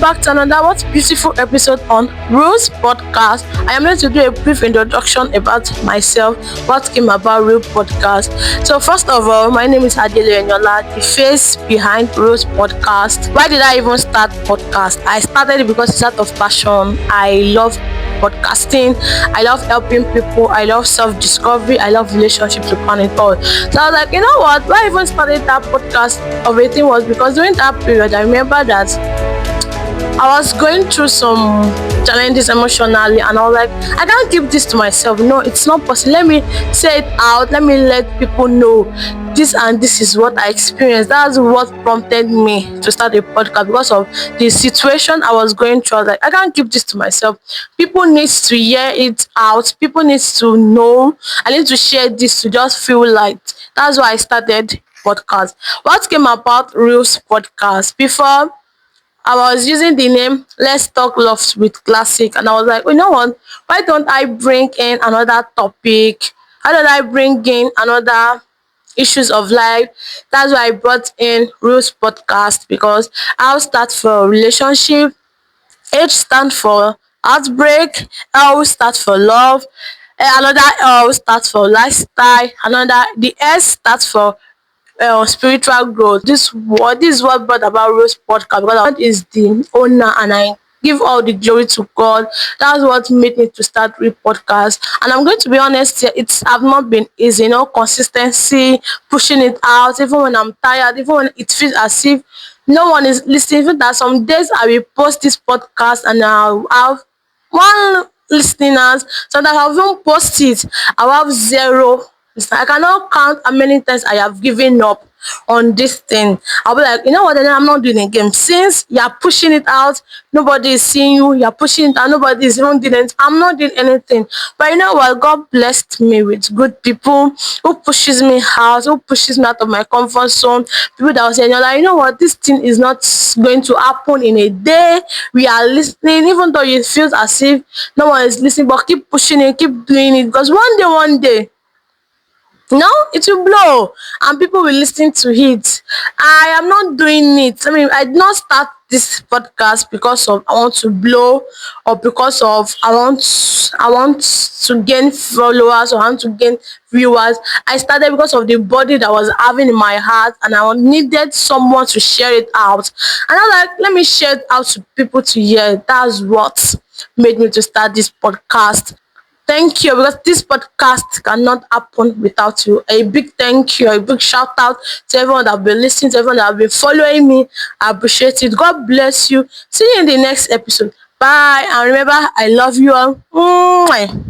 back to another what beautiful episode on Rhlls podcast. I am going to do a brief introduction about myself, what came about Rhlls podcast. So first of all, my name is Adele Enyola, the face behind Rhlls podcast. Why did I even start podcast? I started it because it's out of passion. I love podcasting. I love helping people. I love self-discovery. I love relationships to plan it all. So I was like, you know what? Why I even started that podcast of a thing was because during that period, I remember that I was going through some challenges emotionally, and I was like, I can't keep this to myself. No, it's not possible. Let me say it out. Let me let people know this and this is what I experienced. That's what prompted me to start a podcast because of the situation I was going through. I was like, I can't keep this to myself. People need to hear it out. People need to know. I need to share this to just feel light. That's why I started podcast. What came about Rhlls podcast? Before I was using the name Let's Talk Love with Classic, and I was like, you know what? Why don't I bring in another topic? How did I bring in another issues of life? That's why I brought in Rhlls podcast because I'll start for relationship, H stand for heartbreak, L stand for love, another L stands for lifestyle, another the S stands for spiritual growth. This is what brought about Rhlls podcast because God is the owner and I give all the glory to God. That's what made me to start Rhlls podcast. And I'm going to be honest here, it's have not been easy, consistency, pushing it out, even when I'm tired, even when it feels as if no one is listening. Even that some days I will post this podcast and I'll have one listeners. Sometimes I'll even post it, I'll have zero. I cannot count how many times I have given up on this thing. I'll be like, you know what, then I'm not doing it again. Since you're pushing it out, nobody is seeing you, you're pushing it out, nobody is even doing it. I'm not doing anything. But you know what? God blessed me with good people who pushes me out, who pushes me out of my comfort zone. People that will say, you know what, this thing is not going to happen in a day. We are listening, even though it feels as if no one is listening, but keep pushing it, keep doing it. Because one day, no, it will blow and people will listen to it. I am not doing it. I mean, I did not start this podcast because of I want to blow or because of I want to gain followers or I want to gain viewers. I started because of the body that was having in my heart and I needed someone to share it out. And I was like, let me share it out to people to hear. That's what made me to start this podcast. Thank you, because this podcast cannot happen without you. A big thank you, a big shout out to everyone that have been listening, to everyone that have been following me. I appreciate it. God bless you. See you in the next episode. Bye. And remember, I love you all. Mwah.